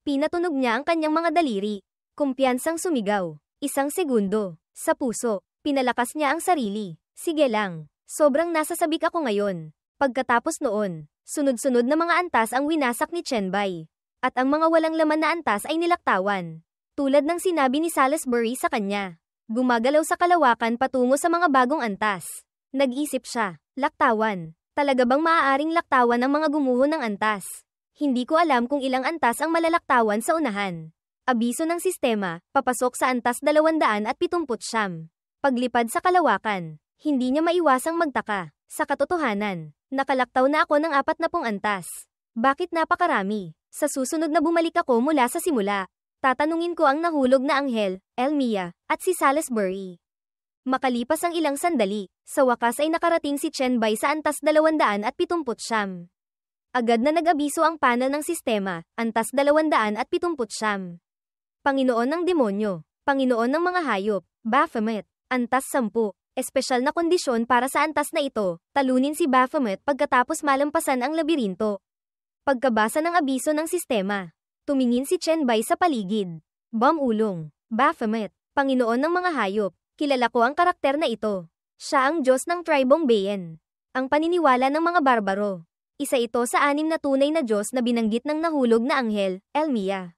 Pinatunog niya ang kanyang mga daliri. Kumpiyansang sumigaw. 1 segundo. Sa puso, pinalakas niya ang sarili. Sige lang. Sobrang nasasabik ako ngayon. Pagkatapos noon, sunod-sunod na mga antas ang winasak ni Chen Bai. At ang mga walang laman na antas ay nilaktawan. Tulad ng sinabi ni Salisbury sa kanya. Gumagalaw sa kalawakan patungo sa mga bagong antas. Nag-isip siya, laktawan. Talaga bang maaaring laktawan ang mga gumuho ng antas? Hindi ko alam kung ilang antas ang malalaktawan sa unahan. Abiso ng sistema, papasok sa Antas 270. Paglipad sa kalawakan, hindi niya maiwasang magtaka. Sa katotohanan, nakalaktaw na ako ng 40 antas. Bakit napakarami? Sa susunod na bumalik ako mula sa simula, tatanungin ko ang nahulog na anghel, Elmia, at si Salisbury. Makalipas ang ilang sandali, sa wakas ay nakarating si Chen Bai sa Antas 270. Agad na nag-abiso ang panel ng sistema, Antas 270. Panginoon ng demonyo, Panginoon ng mga hayop, Baphomet, Antas 10. Espesyal na kondisyon para sa antas na ito, talunin si Baphomet pagkatapos malampasan ang labirinto. Pagkabasa ng abiso ng sistema, tumingin si Chen Bai sa paligid. Bamulong, Baphomet, Panginoon ng mga hayop. Kilala ko ang karakter na ito. Siya ang Diyos ng tribong Bayan. Ang paniniwala ng mga barbaro. Isa ito sa 6 na tunay na Diyos na binanggit ng nahulog na anghel, Elmia.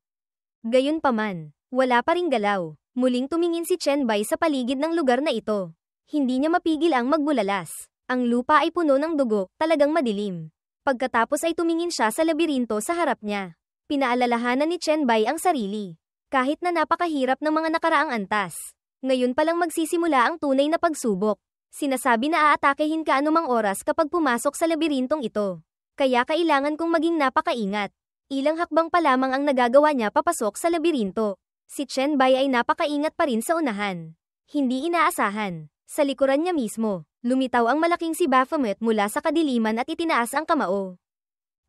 Gayunpaman, wala pa ring galaw. Muling tumingin si Chen Bai sa paligid ng lugar na ito. Hindi niya mapigil ang magbulalas. Ang lupa ay puno ng dugo, talagang madilim. Pagkatapos ay tumingin siya sa labirinto sa harap niya. Pinaalalahanan ni Chen Bai ang sarili. Kahit na napakahirap ng mga nakaraang antas. Ngayon palang magsisimula ang tunay na pagsubok. Sinasabi na aatakehin ka anumang oras kapag pumasok sa labirintong ito. Kaya kailangan kong maging napakaingat. Ilang hakbang pa lamang ang nagagawa niya papasok sa labirinto. Si Chen Bai ay napakaingat pa rin sa unahan. Hindi inaasahan. Sa likuran niya mismo, lumitaw ang malaking si Baphomet mula sa kadiliman at itinaas ang kamao.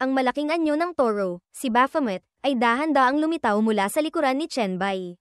Ang malaking anyo ng toro, si Baphomet, ay dahan-daang lumitaw mula sa likuran ni Chen Bai.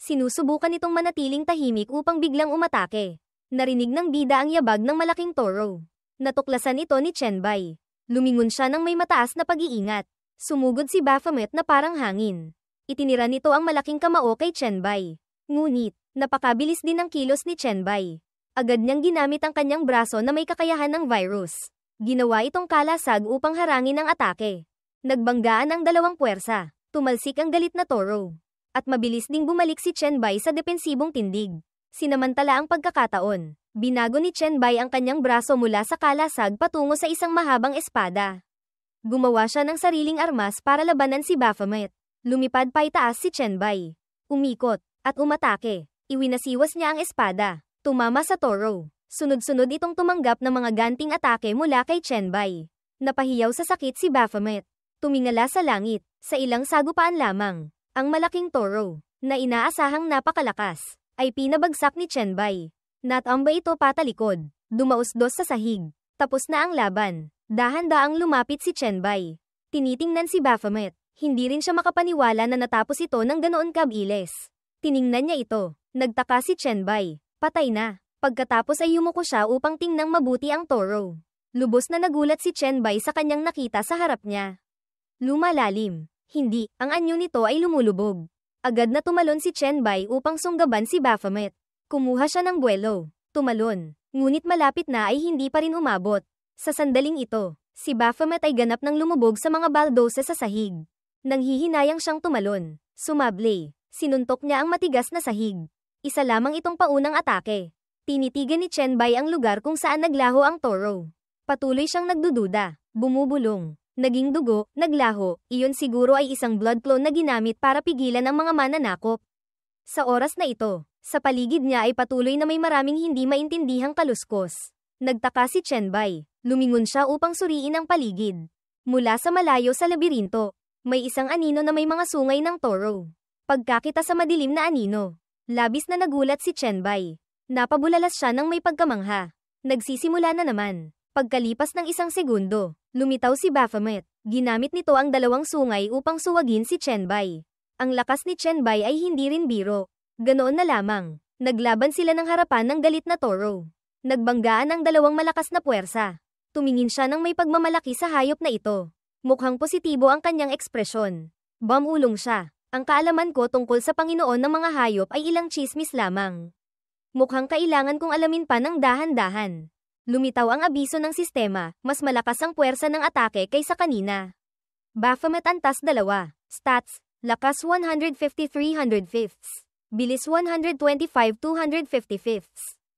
Sinusubukan itong manatiling tahimik upang biglang umatake. Narinig ng bida ang yabag ng malaking toro. Natuklasan ito ni Chen Bai. Lumingon siya ng may mataas na pag-iingat. Sumugod si Baphomet na parang hangin. Itinira nito ang malaking kamao kay Chen Bai. Ngunit, napakabilis din ang kilos ni Chen Bai. Agad niyang ginamit ang kanyang braso na may kakayahan ng virus. Ginawa itong kalasag upang harangin ang atake. Nagbanggaan ang dalawang puwersa. Tumalsik ang galit na toro. At mabilis ding bumalik si Chen Bai sa depensibong tindig. Sinamantala ang pagkakataon. Binago ni Chen Bai ang kanyang braso mula sa kalasag patungo sa isang mahabang espada. Gumawa siya ng sariling armas para labanan si Baphomet. Lumipad pa itaas si Chen Bai. Umikot, at umatake. Iwinasiwas niya ang espada. Tumama sa toro. Sunod-sunod itong tumanggap ng mga ganting atake mula kay Chen Bai. Napahiyaw sa sakit si Baphomet. Tumingala sa langit, sa ilang sagupaan lamang. Ang malaking toro, na inaasahang napakalakas, ay pinabagsak ni Chen Bai. Natamba ito patalikod. Dumausdos sa sahig. Tapos na ang laban. Dahan-daang lumapit si Chen Bai. Tinitingnan si Baphomet. Hindi rin siya makapaniwala na natapos ito ng ganoon kabilis. Tiningnan niya ito. Nagtaka si Chenbei. Patay na. Pagkatapos ay yumuko siya upang tingnang mabuti ang toro. Lubos na nagulat si Chenbei sa kanyang nakita sa harap niya. Lumalalim. Hindi, ang anyo nito ay lumulubog. Agad na tumalon si Chenbei upang sunggaban si Baphomet. Kumuha siya ng buwelo. Tumalon. Ngunit malapit na ay hindi pa rin umabot. Sa sandaling ito, si Baphomet ay ganap ng lumubog sa mga baldoses sa sahig. Nanghihinayang siyang tumalon. Sumable. Sinuntok niya ang matigas na sahig. Isa lamang itong paunang atake. Tinitigan ni Chenbei ang lugar kung saan naglaho ang toro. Patuloy siyang nagdududa. Bumubulong. Naging dugo, naglaho, iyon siguro ay isang blood clone na ginamit para pigilan ang mga mananakop. Sa oras na ito, sa paligid niya ay patuloy na may maraming hindi maintindihang kaluskos. Nagtaka si Chenbei. Lumingon siya upang suriin ang paligid. Mula sa malayo sa labirinto, may isang anino na may mga sungay ng toro. Pagkakita sa madilim na anino, labis na nagulat si Chenbei. Napabulalas siya ng may pagkamangha. Nagsisimula na naman. Pagkalipas ng isang segundo, lumitaw si Baphomet. Ginamit nito ang dalawang sungay upang suwagin si Chenbei. Ang lakas ni Chenbei ay hindi rin biro. Ganoon na lamang. Naglaban sila ng harapan ng galit na toro. Nagbanggaan ang dalawang malakas na puwersa. Tumingin siya ng may pagmamalaki sa hayop na ito. Mukhang positibo ang kanyang ekspresyon. Bumulong siya. Ang kaalaman ko tungkol sa Panginoon ng mga hayop ay ilang tsismis lamang. Mukhang kailangan kong alamin pa ng dahan-dahan. Lumitaw ang abiso ng sistema, mas malakas ang puwersa ng atake kaysa kanina. Baphomet antas 2. Stats, lakas 150-300 bilis 125-250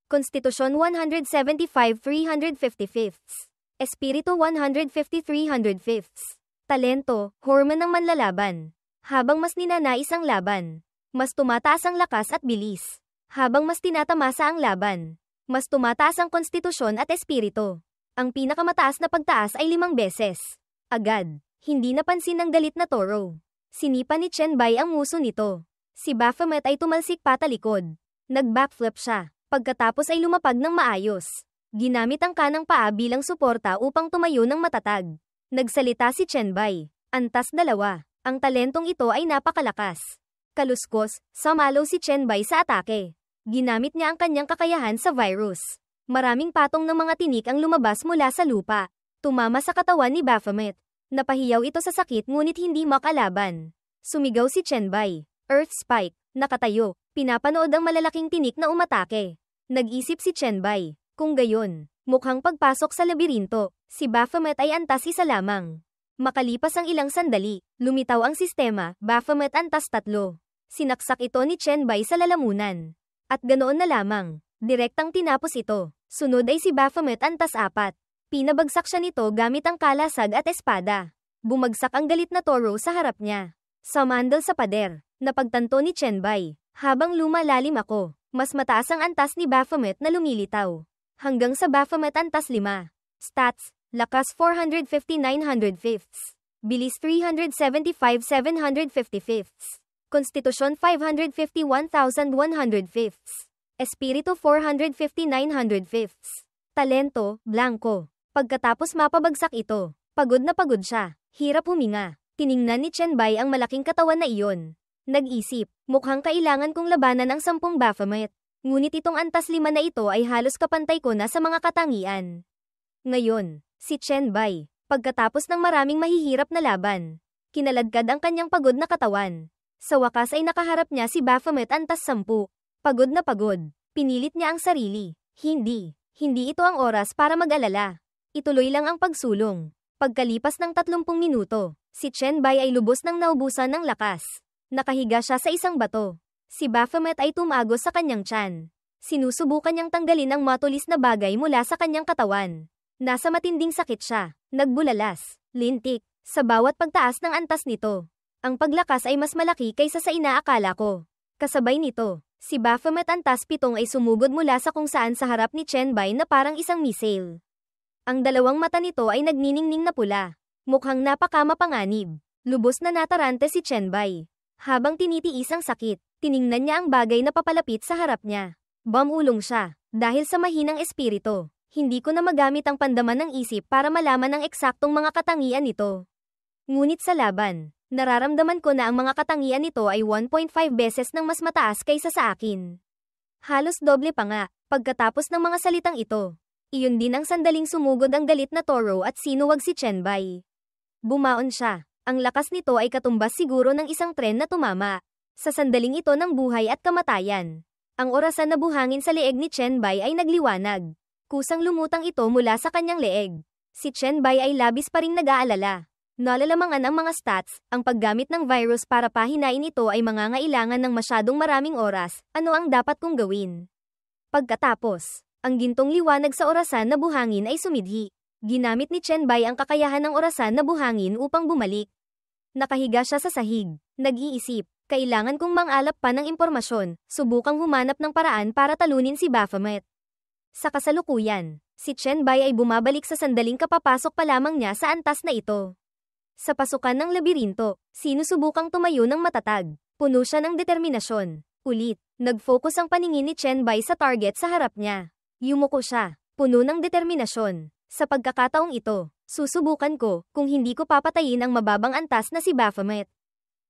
konstitusyon 175-350 espiritu 150-300 talento, hormone ng manlalaban. Habang mas ninanais ang laban, mas tumataas ang lakas at bilis. Habang mas tinatamasa ang laban, mas tumataas ang konstitusyon at espiritu. Ang pinakamataas na pagtaas ay 5 beses. Agad, hindi napansin ng galit na toro. Sinipa ni Chenbei ang nguso nito. Si Baphomet ay tumalsik patalikod. Nag-backflip siya. Pagkatapos ay lumapag ng maayos. Ginamit ang kanang paa bilang suporta upang tumayo ng matatag. Nagsalita si Chenbei. Antas 2. Ang talentong ito ay napakalakas. Kaluskos, sumalo si Chenbei sa atake. Ginamit niya ang kanyang kakayahan sa virus. Maraming patong ng mga tinik ang lumabas mula sa lupa. Tumama sa katawan ni Baphomet. Napahiyaw ito sa sakit ngunit hindi makalaban. Sumigaw si Chenbei. Earth Spike. Nakatayo. Pinapanood ang malalaking tinik na umatake. Nag-isip si Chenbei. Kung gayon, mukhang pagpasok sa labirinto, si Baphomet ay antas 1 lamang. Makalipas ang ilang sandali, lumitaw ang sistema, Baphomet antas 3. Sinaksak ito ni Chenbei sa lalamunan. At ganoon na lamang, direktang tinapos ito. Sunod ay si Baphomet antas 4. Pinabagsak siya nito gamit ang kalasag at espada. Bumagsak ang galit na toro sa harap niya. Sumandal sa pader, napagtanto ni Chenbei. Habang lumalalim ako, mas mataas ang antas ni Baphomet na lumilitaw. Hanggang sa Baphomet antas 5. Stats, lakas 450-900 bilis 375-750 konstitusyon 551,100 espiritu 450-900 talento, blanco. Pagkatapos mapabagsak ito, pagod na pagod siya, hirap huminga. Tiningnan ni Chenbei ang malaking katawan na iyon. Nag-isip, mukhang kailangan kong labanan ang 10 Baphomet. Ngunit itong antas 5 na ito ay halos kapantay ko na sa mga katangian. Ngayon, si Chenbei, pagkatapos ng maraming mahihirap na laban, kinaladkad ang kanyang pagod na katawan. Sa wakas ay nakaharap niya si Baphomet antas 10. Pagod na pagod. Pinilit niya ang sarili. Hindi ito ang oras para mag-alala. Ituloy lang ang pagsulong. Pagkalipas ng 30 minuto, si Chenbei ay lubos ng naubusan ng lakas. Nakahiga siya sa isang bato. Si Baphomet ay tumagos sa kanyang tiyan. Sinusubukan niyang tanggalin ang matulis na bagay mula sa kanyang katawan. Nasa matinding sakit siya. Nagbulalas. Lintik. Sa bawat pagtaas ng antas nito, ang paglakas ay mas malaki kaysa sa inaakala ko. Kasabay nito, si Baphomet antas 7 ay sumugod mula sa kung saan sa harap ni Chenbei na parang isang missile. Ang dalawang mata nito ay nagniningning na pula. Mukhang napakamapanganib. Lubos na natarante si Chenbei. Habang tinitiis ang sakit, tiningnan niya ang bagay na papalapit sa harap niya. Bumulong siya. Dahil sa mahinang espiritu, hindi ko na magamit ang pandaman ng isip para malaman ang eksaktong mga katangian nito. Ngunit sa laban, nararamdaman ko na ang mga katangian nito ay 1.5 beses ng mas mataas kaysa sa akin. Halos doble pa nga, pagkatapos ng mga salitang ito. Iyon din ang sandaling sumugod ang galit na Toro at sinuwag si Chenbai. Bumaon siya. Ang lakas nito ay katumbas siguro ng isang tren na tumama. Sa sandaling ito ng buhay at kamatayan. Ang orasan na buhangin sa leeg ni Chenbai ay nagliwanag. Kusang lumutang ito mula sa kanyang leeg. Si Chenbai ay labis pa ring nag-aalala. Nalalamangan ang mga stats, ang paggamit ng virus para pahinain ito ay mangangailangan ng masyadong maraming oras, ano ang dapat kong gawin? Pagkatapos, ang gintong liwanag sa orasan na buhangin ay sumidhi. Ginamit ni Chenbai ang kakayahan ng orasan na buhangin upang bumalik. Nakahiga siya sa sahig, nag-iisip, kailangan kong mangalap pa ng impormasyon, subukang humanap ng paraan para talunin si Baphomet. Sa kasalukuyan, si Chenbai ay bumabalik sa sandaling kapapasok pa lamang niya sa antas na ito. Sa pasukan ng labirinto, sinusubukang tumayo ng matatag. Puno siya ng determinasyon. Ulit, nag-focus ang paningin ni Chenbai sa target sa harap niya. Yumuko siya, puno ng determinasyon. Sa pagkakataong ito, susubukan ko kung hindi ko papatayin ang mababang antas na si Baphomet.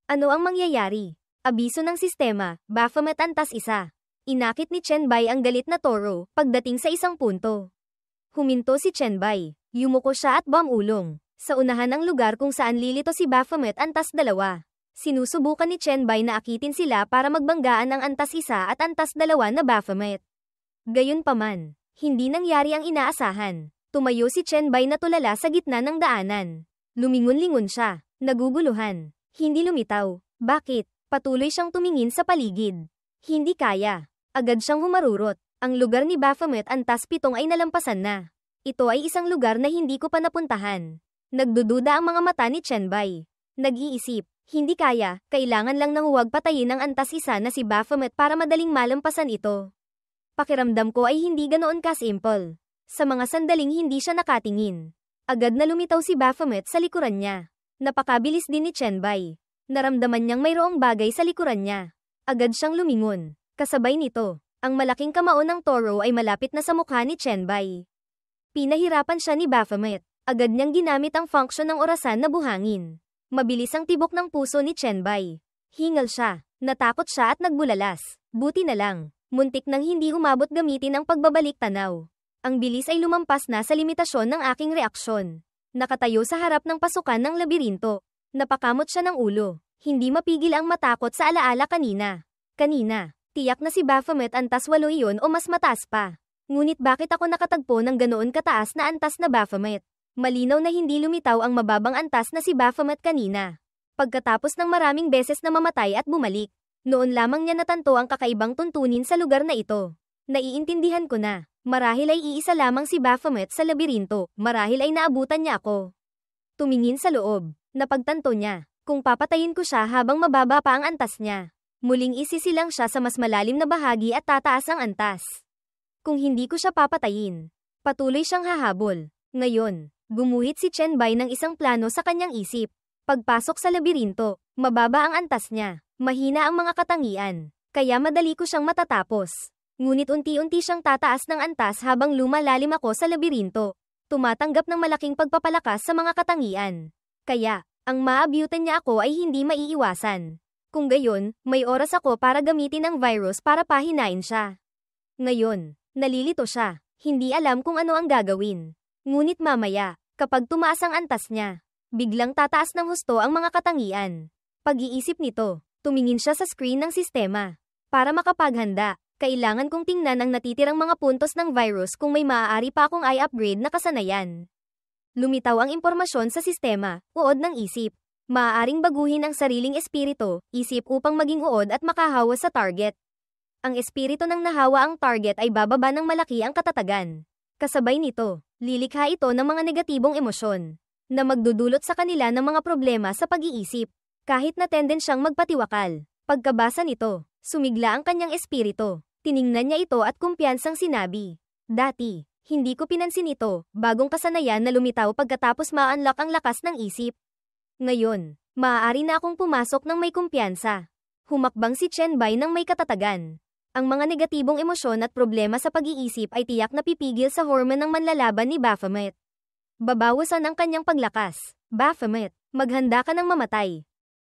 Ano ang mangyayari? Abiso ng sistema, Baphomet antas 1. Inakit ni Chenbai ang galit na Toro pagdating sa isang punto. Huminto si Chenbai. Yumuko siya at bumulong. Sa unahan ng lugar kung saan lilito si Baphomet antas 2. Sinusubukan ni Chenbai na akitin sila para magbanggaan ang antas 1 at antas 2 na Baphomet. Gayunpaman, hindi nangyari ang inaasahan. Tumayo si Chenbai na tulala sa gitna ng daanan. Lumingon-lingon siya, naguguluhan. Hindi lumitaw. Bakit? Patuloy siyang tumingin sa paligid. Hindi kaya. Agad siyang humarurot. Ang lugar ni Baphomet antas 7 ay nalampasan na. Ito ay isang lugar na hindi ko pa napuntahan. Nagdududa ang mga mata ni Chenbai. Nag-iisip, hindi kaya, kailangan lang nang huwag patayin ang antas 1 na si Baphomet para madaling malampasan ito. Pakiramdam ko ay hindi ganoon ka-simple. Sa mga sandaling hindi siya nakatingin. Agad na lumitaw si Baphomet sa likuran niya. Napakabilis din ni Chenbai. Naramdaman niyang mayroong bagay sa likuran niya. Agad siyang lumingon. Kasabay nito, ang malaking kamao ng Toro ay malapit na sa mukha ni Chenbai. Pinahirapan siya ni Baphomet. Agad niyang ginamit ang function ng orasan na buhangin. Mabilis ang tibok ng puso ni Chenbai. Hingal siya, natakot siya at nagbulalas. Buti na lang, muntik nang hindi umabot gamitin ang pagbabalik tanaw. Ang bilis ay lumampas na sa limitasyon ng aking reaksyon. Nakatayo sa harap ng pasukan ng labirinto. Napakamot siya ng ulo. Hindi mapigil ang matakot sa alaala kanina. Tiyak na si Baphomet antas 8 iyon o mas mataas pa. Ngunit bakit ako nakatagpo ng ganoon kataas na antas na Baphomet? Malinaw na hindi lumitaw ang mababang antas na si Baphomet kanina. Pagkatapos ng maraming beses na mamatay at bumalik, noon lamang niya natanto ang kakaibang tuntunin sa lugar na ito. Naiintindihan ko na, marahil ay iisa lamang si Baphomet sa labirinto, marahil ay naabutan niya ako. Tumingin sa loob, napagtanto niya, kung papatayin ko siya habang mababa pa ang antas niya. Muling isisilang siya sa mas malalim na bahagi at tataas ang antas. Kung hindi ko siya papatayin, patuloy siyang hahabol. Ngayon, gumuhit si Chenbai ng isang plano sa kanyang isip. Pagpasok sa labirinto, mababa ang antas niya. Mahina ang mga katangian, kaya madali ko siyang matatapos. Ngunit unti-unti siyang tataas ng antas habang lumalalim ako sa labirinto. Tumatanggap ng malaking pagpapalakas sa mga katangian. Kaya, ang maabyutan niya ako ay hindi maiiwasan. Kung gayon, may oras ako para gamitin ang virus para pahinain siya. Ngayon, nalilito siya. Hindi alam kung ano ang gagawin. Ngunit mamaya, kapag tumaas ang antas niya, biglang tataas ng husto ang mga katangian. Pag-iisip nito, tumingin siya sa screen ng sistema. Para makapaghanda, kailangan kong tingnan ang natitirang mga puntos ng virus kung may maaari pa akong i-upgrade na kasanayan. Lumitaw ang impormasyon sa sistema, uod ng isip. Maaaring baguhin ang sariling espiritu, isip upang maging uod at makahawa sa target. Ang espiritu ng nahawa ang target ay bababa ng malaki ang katatagan. Kasabay nito, lilikha ito ng mga negatibong emosyon, na magdudulot sa kanila ng mga problema sa pag-iisip. Kahit na tendensyang magpatiwakal, pagkabasa nito, sumigla ang kanyang espiritu. Tiningnan niya ito at kumpiyansang sinabi, "Dati, hindi ko pinansin ito, bagong kasanayan na lumitaw pagkatapos ma-unlock ang lakas ng isip. Ngayon, maaari na akong pumasok ng may kumpiyansa." Humakbang si Chenbai ng may katatagan. Ang mga negatibong emosyon at problema sa pag-iisip ay tiyak na pipigil sa hormone ng manlalaban ni Baphomet. Babawasan ang kanyang paglakas. Baphomet, maghanda ka ng mamatay.